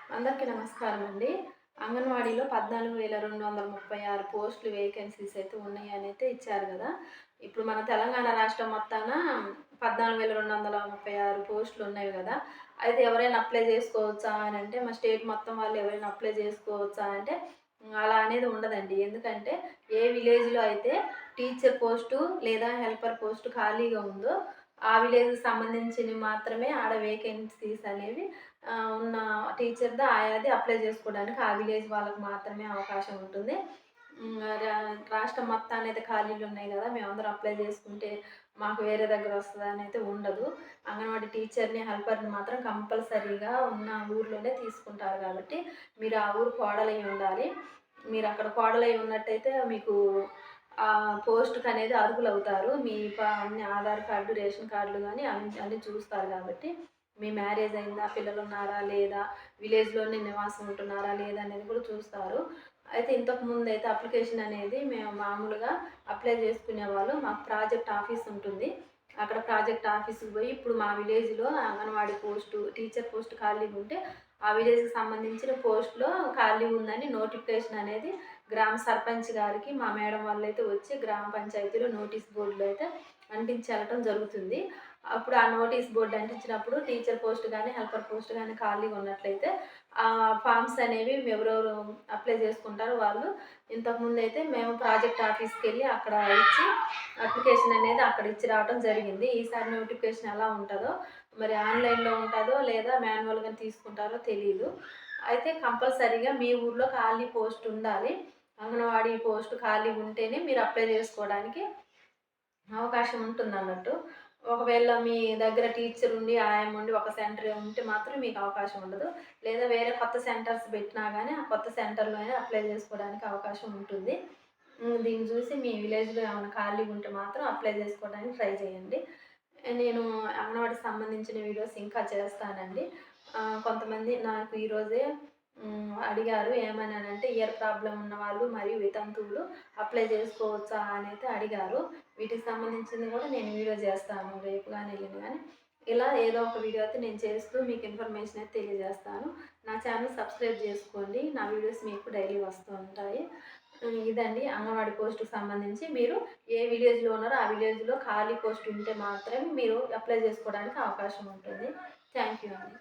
అందరికీ నమస్కారం అండి. అంగన్వాడీలో 14,236 పోస్టులు వేకెన్సీస్ అయితే ఉన్నాయని అయితే ఇచ్చారు గదా! ఇప్పుడు మన తెలంగాణ రాష్ట్రం మొత్తాన 14,236 పోస్టులు ఉన్నాయి గదా! అయితే ఎవరైనా అప్లై జేసుకోవచ్చా అనంటే, మా స్టేట్ మొత్తం వాళ్ళు ఎవరైనా అప్లై జేసుకోవచ్చా అంటే, అలా అనేది ఉండదండి. ఎందుకంటే ఏ విలేజ్‌లో అయితే టీచర్ పోస్టు లేదా హెల్పర్ పోస్ట్ ఖాళీగా ఉందో, ఆ విలేజ్‌కి సంబంధించినవి మాత్రమే ఆడ వేకెన్సీస్ అనేవి ఉన్న టీచర్‌ది, ఆయాది అప్లై చేసుకోవడానికి ఆ విలేజ్ వాళ్ళకి మాత్రమే అవకాశం ఉంటుంది. హ్మ్. రాష్ట్రం మొత్తానయితే ఖాళీలున్నాయి గదా! మేమందరం అప్లై చేసుకుంటే మాకు వేరే దగ్గర వస్తదనైతే ఉండదు. అంగన్వాడీ టీచర్‌ని, హెల్పర్‌ని మాత్రం కంపల్సరీగా ఉన్న ఊర్లోనే తీసుకుంటారు గాబట్టి, మీరు ఆ ఊరు కోడలై ఉండాలి. మీరక్కడ కోడలై ఉన్నట్టయితే మీకు పోస్ట్‌కనేది అర్హులవుతారు. మీ అన్ని ఆధార్ కార్డు, రేషన్ కార్డులు గాని అన్నీ చూస్తారు గాబట్టి, మీ మ్యారేజ్ అయిందా? పిల్లలున్నారా? లేదా? విలేజ్‌లోనే నివాసం ఉంటున్నారా? లేదా? అనేది కూడా చూస్తారు. అయితే ఇంతకుముందయితే అప్లికేషన్ అనేది మేము మామూలుగా అప్లై చేసుకునేవాళ్ళు. మాకు ప్రాజెక్ట్ ఆఫీస్ ఉంటుంది. అక్కడ ప్రాజెక్ట్ ఆఫీస్‌కి పోయి ఇప్పుడు మా విలేజ్‌లో అంగన్వాడీ పోస్టు, టీచర్ పోస్ట్ ఖాళీగుంటే ఆ విలేజ్‌కి సంబంధించిన పోస్ట్‌లో ఖాళీ ఉందని నోటిఫికేషన్ అనేది గ్రామ సర్పంచ్ గారికి మా మేడం వాళ్ళైతే వచ్చి గ్రామ పంచాయతీలో నోటీస్ బోర్డులో అయితే అంటించెళ్ళటం జరుగుతుంది. అప్పుడు ఆ నోటీస్ బోర్డ్ అంటించినప్పుడు టీచర్ పోస్ట్ గానీ, హెల్పర్ పోస్ట్ గానీ ఖాళీగా ఉన్నట్లయితే ఫార్మ్స్ అనేవి ఎవరెవరు అప్లై చేసుకుంటారో వాళ్ళు ఇంతకుముందైతే మేము ప్రాజెక్ట్ ఆఫీస్‌కెళ్ళి అక్కడ ఇచ్చి అప్లికేషన్ అనేది అక్కడ ఇచ్చి రావటం జరిగింది. ఈసారి నోటిఫికేషన్ ఎలా ఉంటదో మరి ఆన్‌లైన్‌లో ఉంటదో లేదా మాన్యువల్‌గా తీసుకుంటారో తెలీదు. అయితే కంపల్సరీగా మీ ఊర్లో ఖాళీ పోస్ట్ ఉండాలి. అంగన్వాడీ పోస్ట్ ఖాళీ ఉంటేనే మీరు అప్లై చేసుకోవడానికి అవకాశం ఉంటుందన్నట్టు. ఒకవేళ మీ దగ్గర టీచర్ ఉండి, ఆయమ్మ ఉండి ఒక సెంటర్ ఉంటే మాత్రం మీకు అవకాశం ఉండదు. లేదా వేరే కొత్త సెంటర్స్ పెట్టినా గానీ, ఆ కొత్త సెంటర్‌లో అయినా అప్లై చేసుకోవడానికి అవకాశం ఉంటుంది. దీన్ని చూసి మీ విలేజ్‌లో ఏమైనా ఖాళీగా ఉంటే మాత్రం అప్లై చేసుకోవడానికి ట్రై చేయండి. నేను అంగన్వాడీకి సంబంధించిన వీడియోస్ ఇంకా చేస్తానండి. కొంతమంది నాకు ఈరోజే అడిగారు. ఏమననంటే ఇయర్ ప్రాబ్లమ్ ఉన్నవాళ్ళు మరియు వితంతువులు అప్లై చేసుకోవచ్చా అనైతే అడిగారు. వీటికి సంబంధించింది కూడా నేను వీడియో చేస్తాను. రేపు గాని, ఎల్లుండి గాని. ఇలా ఏదో ఒక వీడియో అయితే నేను చేస్తూ మీకు ఇన్ఫర్మేషన్ అయితే తెలియజేస్తాను. నా ఛానల్ సబ్స్క్రైబ్ చేసుకోండి. నా వీడియోస్ మీకు డైలీ వస్తూ ఉంటాయి. ఇదండి అంగన్వాడీ పోస్ట్‌కి సంబంధించి మీరు ఏ విలేజ్‌లో ఉన్నారో ఆ విలేజ్‌లో ఖాళీ పోస్ట్ ఉంటే మాత్రమే మీరు అప్లై చేసుకోవడానికి అవకాశం ఉంటుంది. థ్యాంక్ యూ అండి.